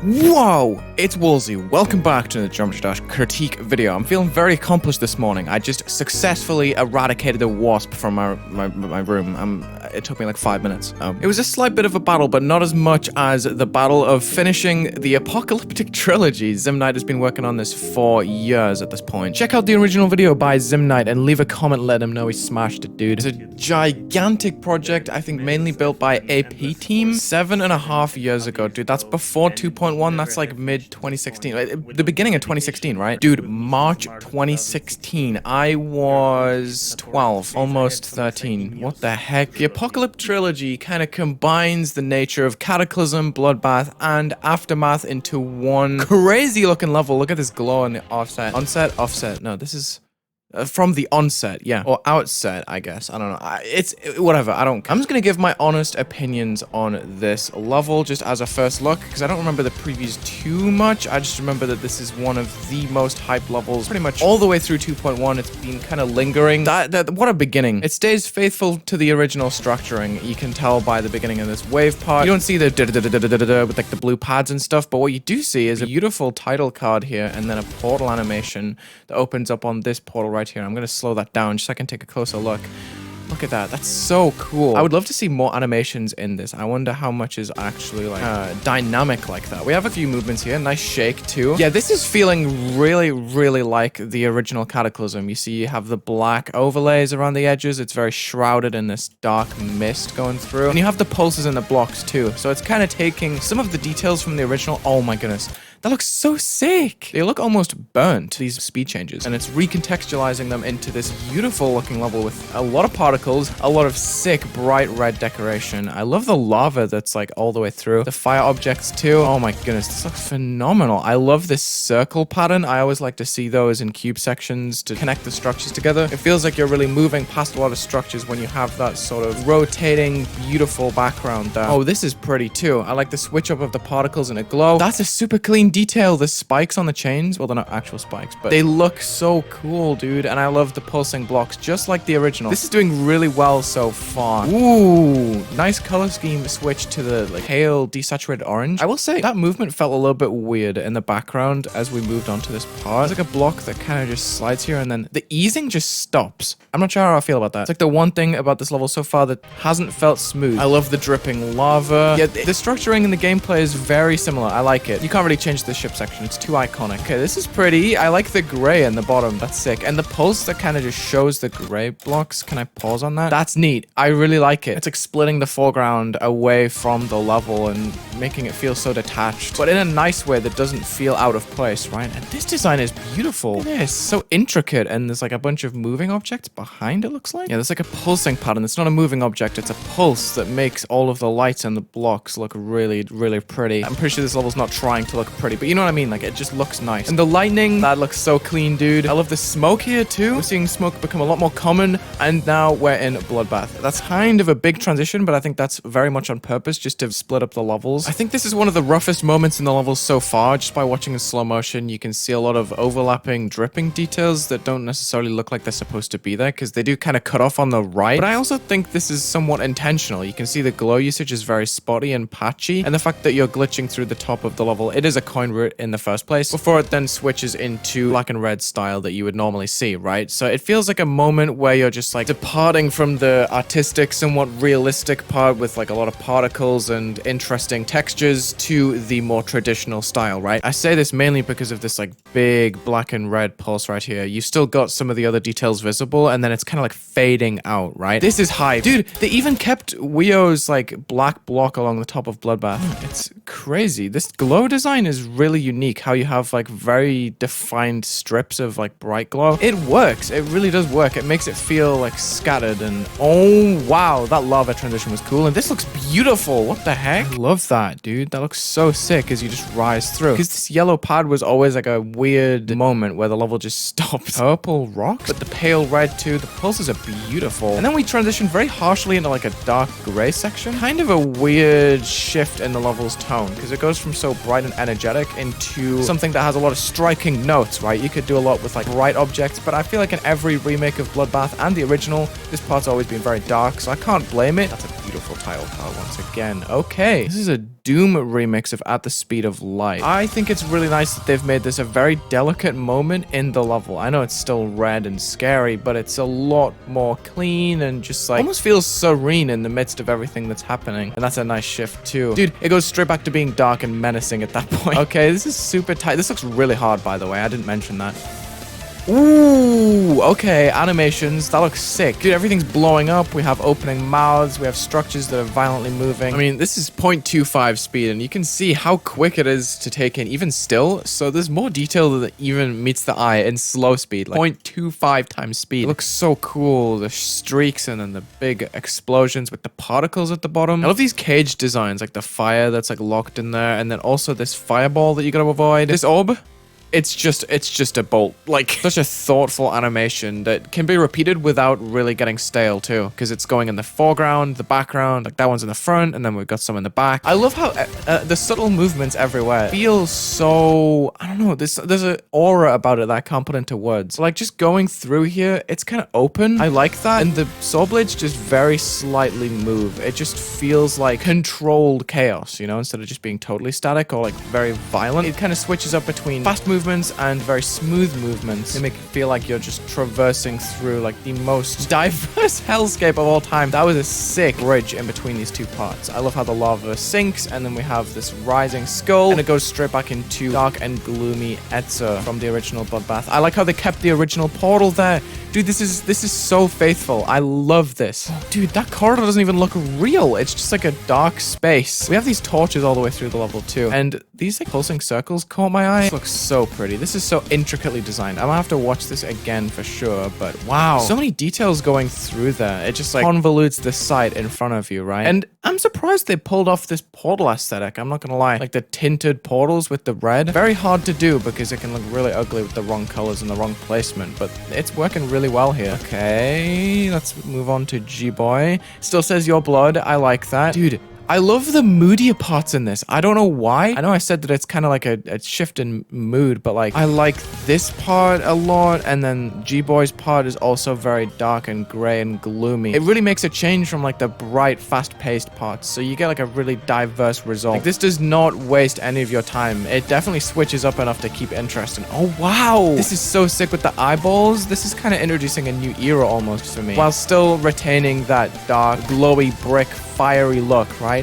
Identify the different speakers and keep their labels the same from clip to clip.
Speaker 1: Whoa! It's Wulzy. Welcome back to the Geometry Dash critique video. I'm feeling very accomplished this morning. I just successfully eradicated a wasp from my room. It took me like 5 minutes. It was a slight bit of a battle, but not as much as the battle of finishing the Apocalyptic Trilogy. Zimnight has been working on this for years at this point. Check out the original video by Zimnight and leave a comment, let him know he smashed it, dude. It's a gigantic project, I think mainly built by APTeam 7.5 years ago, dude. That's before 2.1. That's like mid 2016, the beginning of 2016, right? Dude, March 2016. I was 12, almost 13. What the heck? The Apocalyptic Trilogy kind of combines the nature of Cataclysm, Bloodbath, and Aftermath into one crazy looking level. Look at this glow on the offset. Onset, offset. No, this is from the onset, yeah. Or outset, I guess. I don't know. It's whatever. I'm just gonna give my honest opinions on this level just as a first look, because I don't remember the previews too much. I just remember that this is one of the most hyped levels pretty much all the way through 2.1. It's been kind of lingering. What a beginning. It stays faithful to the original structuring. You can tell by the beginning of this wave part. You don't see the with like the blue pads and stuff, but what you do see is a beautiful title card here and then a portal animation that opens up on this portal right here. I'm going to slow that down just so I can take a closer look. Look at that. That's so cool. I would love to see more animations in this. I wonder how much is actually like dynamic like that. We have a few movements here. Nice shake too. Yeah, this is feeling really like the original Cataclysm. You see you have the black overlays around the edges. It's very shrouded in this dark mist going through. And you have the pulses in the blocks too. So it's kind of taking some of the details from the original. Oh my goodness. That looks so sick. They look almost burnt, these speed changes. And it's recontextualizing them into this beautiful looking level with a lot of particles, a lot of sick bright red decoration. I love the lava that's like all the way through. The fire objects too. Oh my goodness, this looks phenomenal. I love this circle pattern. I always like to see those in cube sections to connect the structures together. It feels like you're really moving past a lot of structures when you have that sort of rotating, beautiful background there. Oh, this is pretty too. I like the switch up of the particles and a glow. That's a super clean detail. The spikes on the chains, well, they're not actual spikes, but they look so cool, dude. And I love the pulsing blocks just like the original. This is doing really well so far. Ooh, nice color scheme switch to the like pale desaturated orange. I will say that movement felt a little bit weird in the background as we moved on to this part. It's like a block that kind of just slides here and then the easing just stops. I'm not sure how I feel about that. It's like the one thing about this level so far that hasn't felt smooth. I love the dripping lava. Yeah, the structuring in the gameplay is very similar. I like it. You can't really change the ship section. It's too iconic. Okay, this is pretty. I like the gray in the bottom. That's sick. And the pulse that kind of just shows the gray blocks. Can I pause on that? That's neat. I really like it. It's like splitting the foreground away from the level and making it feel so detached, but in a nice way that doesn't feel out of place, right? And this design is beautiful. Look at this. So intricate, and there's like a bunch of moving objects behind it, looks like. Yeah, there's like a pulsing pattern. It's not a moving object. It's a pulse that makes all of the lights and the blocks look really pretty. I'm pretty sure this level's not trying to look pretty, but you know what I mean? Like, it just looks nice. And the lightning, that looks so clean, dude. I love the smoke here too. We're seeing smoke become a lot more common, and now we're in Bloodbath. That's kind of a big transition, but I think that's very much on purpose, just to split up the levels. I think this is one of the roughest moments in the levels so far. Just by watching in slow motion, you can see a lot of overlapping dripping details that don't necessarily look like they're supposed to be there, because they do kind of cut off on the right. But I also think this is somewhat intentional. You can see the glow usage is very spotty and patchy, and the fact that you're glitching through the top of the level. It is a coin route in the first place before it then switches into black and red style that you would normally see, right? So it feels like a moment where you're just like departing from the artistic, somewhat realistic part with like a lot of particles and interesting textures to the more traditional style, right? I say this mainly because of this like big black and red pulse right here. You still got some of the other details visible, and then it's kind of like fading out, right? This is hype. Dude, they even kept Weo's like black block along the top of Bloodbath. It's crazy. This glow design is really unique. How you have like very defined strips of like bright glow. It works. It really does work. It makes it feel like scattered, and oh wow, that lava transition was cool. And this looks beautiful. What the heck? I love that, dude. That looks so sick as you just rise through. Because this yellow pad was always like a weird moment where the level just stops. Purple rocks, but the pale red too. The pulses are beautiful. And then we transition very harshly into like a dark gray section. Kind of a weird shift in the level's tone, because it goes from so bright and energetic into something that has a lot of striking notes, right? You could do a lot with like bright objects, but I feel like in every remake of Bloodbath and the original, this part's always been very dark, so I can't blame it. That's a beautiful title card once again. Okay, this is a Doom remix of At the Speed of Light. I think it's really nice that they've made this a very delicate moment in the level. I know it's still red and scary, but it's a lot more clean and just like almost feels serene in the midst of everything that's happening. And that's a nice shift too. Dude, it goes straight back to being dark and menacing at that point. Okay, this is super tight. This looks really hard, by the way. I didn't mention that. Ooh, okay, animations, that looks sick. Dude, everything's blowing up, we have opening mouths, we have structures that are violently moving. I mean, this is 0.25 speed, and you can see how quick it is to take in, even still, so there's more detail that even meets the eye in slow speed, like 0.25 times speed. It looks so cool, the streaks and then the big explosions with the particles at the bottom. I love these cage designs, like the fire that's like locked in there, and then also this fireball that you gotta avoid. This orb, it's just a bolt. Like, such a thoughtful animation that can be repeated without really getting stale too, because it's going in the foreground, the background, like that one's in the front, and then we've got some in the back. I love how the subtle movements everywhere feel so, I don't know, there's an aura about it that I can't put into words. Like, just going through here, it's kind of open. I like that, and the saw blades just very slightly move. It just feels like controlled chaos, you know, instead of just being totally static or like very violent. It kind of switches up between fast movements and very smooth movements. They make it feel like you're just traversing through like the most diverse hellscape of all time. That was a sick bridge in between these two parts. I love how the lava sinks and then we have this rising skull and it goes straight back into dark and gloomy Etzer from the original Bloodbath. I like how they kept the original portal there. Dude, this is so faithful. I love this. Dude, that corridor doesn't even look real. It's just like a dark space. We have these torches all the way through the level too. And these like pulsing circles caught my eye. This looks so pretty. This is so intricately designed. I'm gonna have to watch this again for sure, but wow. So many details going through there. It just like convolutes the sight in front of you, right? And I'm surprised they pulled off this portal aesthetic. I'm not gonna lie. Like the tinted portals with the red. Very hard to do because it can look really ugly with the wrong colors and the wrong placement, but it's working really well here. Okay, let's move on to G-Boy. Still says your blood. I like that. Dude, I love the moodier parts in this. I don't know why. I know I said that it's kind of like a shift in mood, but like I like this part a lot, and then G-Boy's part is also very dark and gray and gloomy. It really makes a change from like the bright, fast-paced parts, so you get like a really diverse result. Like, this does not waste any of your time. It definitely switches up enough to keep interesting. Oh wow, this is so sick with the eyeballs. This is kind of introducing a new era almost for me, while still retaining that dark, glowy brick fiery look, right?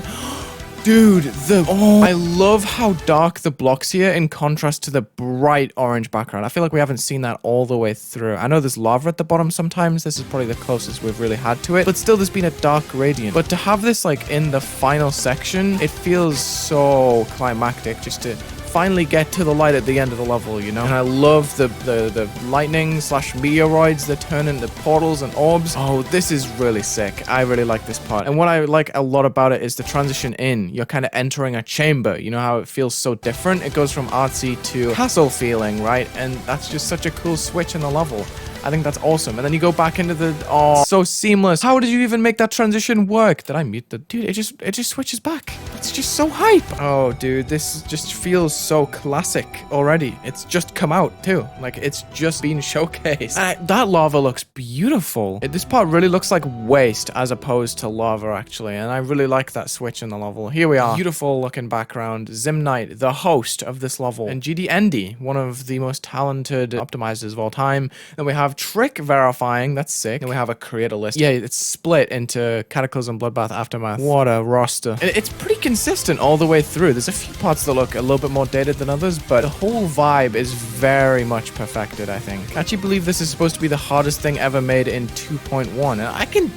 Speaker 1: Dude, I love how dark the blocks here in contrast to the bright orange background. I feel like we haven't seen that all the way through. I know there's lava at the bottom sometimes. This is probably the closest we've really had to it, but still there's been a dark gradient. But to have this like in the final section, it feels so climactic just to finally get to the light at the end of the level, you know? And I love the lightning slash meteoroids that turn into portals and orbs. Oh, this is really sick. I really like this part. And what I like a lot about it is the transition in. You're kind of entering a chamber. You know how it feels so different? It goes from artsy to castle feeling, right? And that's just such a cool switch in the level. I think that's awesome. And then you go back into the, oh, so seamless. How did you even make that transition work? Did I mute the, dude, it just switches back. It's just so hype. Oh, dude, this just feels so classic already. It's just come out too. Like, it's just been showcased. That lava looks beautiful. This part really looks like waste as opposed to lava, actually. And I really like that switch in the level. Here we are. Beautiful looking background. Zimnite, the host of this level. And GD Endy, one of the most talented optimizers of all time. Then we have Trick verifying. That's sick. Then we have a creator list. Yeah, it's split into Cataclysm, Bloodbath, Aftermath. What a roster. And it's pretty consistent all the way through. There's a few parts that look a little bit more dated than others, but the whole vibe is very much perfected, I think. I actually believe this is supposed to be the hardest thing ever made in 2.1, and I can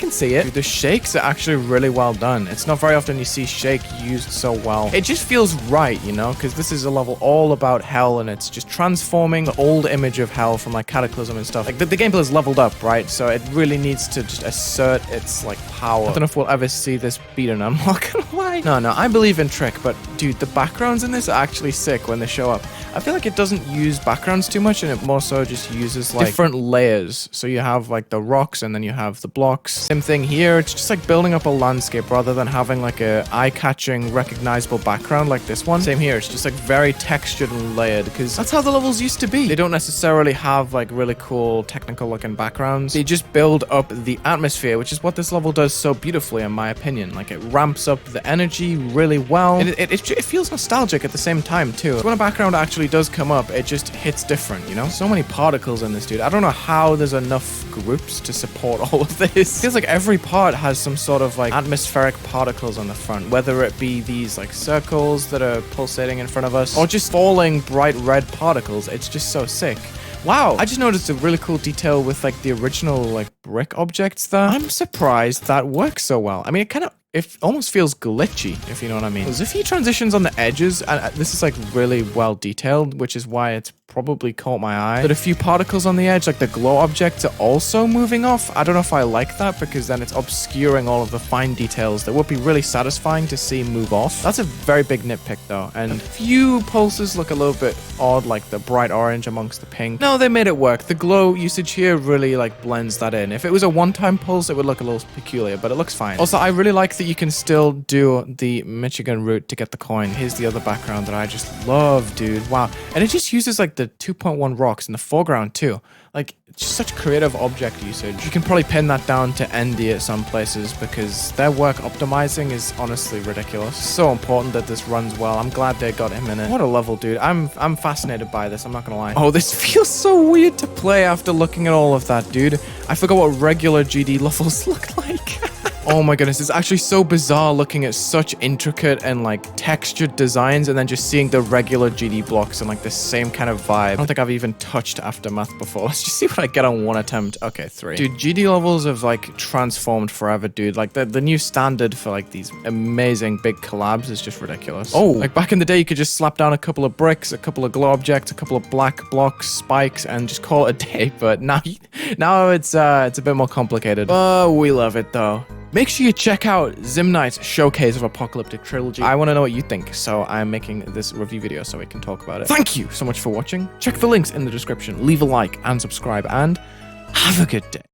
Speaker 1: see it. Dude, the shakes are actually really well done. It's not very often you see shake used so well. It just feels right, you know, because this is a level all about hell, and it's just transforming the old image of hell from like Cataclysm and stuff. Like the gameplay is leveled up, right? So it really needs to just assert its like power. I don't know if we'll ever see this beaten, I'm not gonna lie. No, I believe in Trick, but dude, the backgrounds in this are actually sick when they show up. I feel like it doesn't use backgrounds too much, and it more so just uses like different layers. So you have like the rocks, and then you have the blocks. Same thing here. It's just like building up a landscape rather than having like a eye-catching, recognizable background like this one. Same here. It's just like very textured and layered, because that's how the levels used to be. They don't necessarily have like really cool technical looking backgrounds. They just build up the atmosphere, which is what this level does so beautifully, in my opinion. Like, it ramps up the energy really well. And it feels nostalgic at the same time too. So when a background actually does come up, it just hits different, you know? So many particles in this, dude. I don't know how there's enough groups to support all of this. It feels like every part has some sort of like atmospheric particles on the front, whether it be these like circles that are pulsating in front of us, or just falling bright red particles. It's just so sick. Wow, I just noticed a really cool detail with like the original like brick objects there. I'm surprised that works so well. I mean, it almost feels glitchy, if you know what I mean. There's a few transitions on the edges, and this is like really well detailed, which is why it's probably caught my eye. But a few particles on the edge, like the glow objects, are also moving off. I don't know if I like that, because then it's obscuring all of the fine details that would be really satisfying to see move off. That's a very big nitpick though, and a few pulses look a little bit odd, like the bright orange amongst the pink. No, they made it work. The glow usage here really like blends that in. If it was a one-time pulse, it would look a little peculiar, but it looks fine. Also, I really like that you can still do the Michigan route to get the coin. Here's the other background that I just love, dude. Wow. And it just uses like the 2.1 rocks in the foreground too. Like, it's just such creative object usage. You can probably pin that down to ND at some places, because their work optimizing is honestly ridiculous. So important that this runs well. I'm glad they got him in it. What a level, dude. I'm fascinated by this, I'm not gonna lie. Oh, this feels so weird to play after looking at all of that, dude. I forgot what regular GD levels look like. Oh my goodness, it's actually so bizarre looking at such intricate and like textured designs, and then just seeing the regular GD blocks and like the same kind of vibe. I don't think I've even touched Aftermath before. Let's just see what I get on one attempt. Okay, 3. Dude, GD levels have like transformed forever, dude. Like the new standard for like these amazing big collabs is just ridiculous. Oh, like back in the day, you could just slap down a couple of bricks, a couple of glow objects, a couple of black blocks, spikes, and just call it a day. But now it's a bit more complicated. But we love it though. Make sure you check out Zimnite's showcase of Apocalyptic Trilogy. I want to know what you think, so I'm making this review video so we can talk about it. Thank you so much for watching. Check the links in the description, leave a like and subscribe, and have a good day.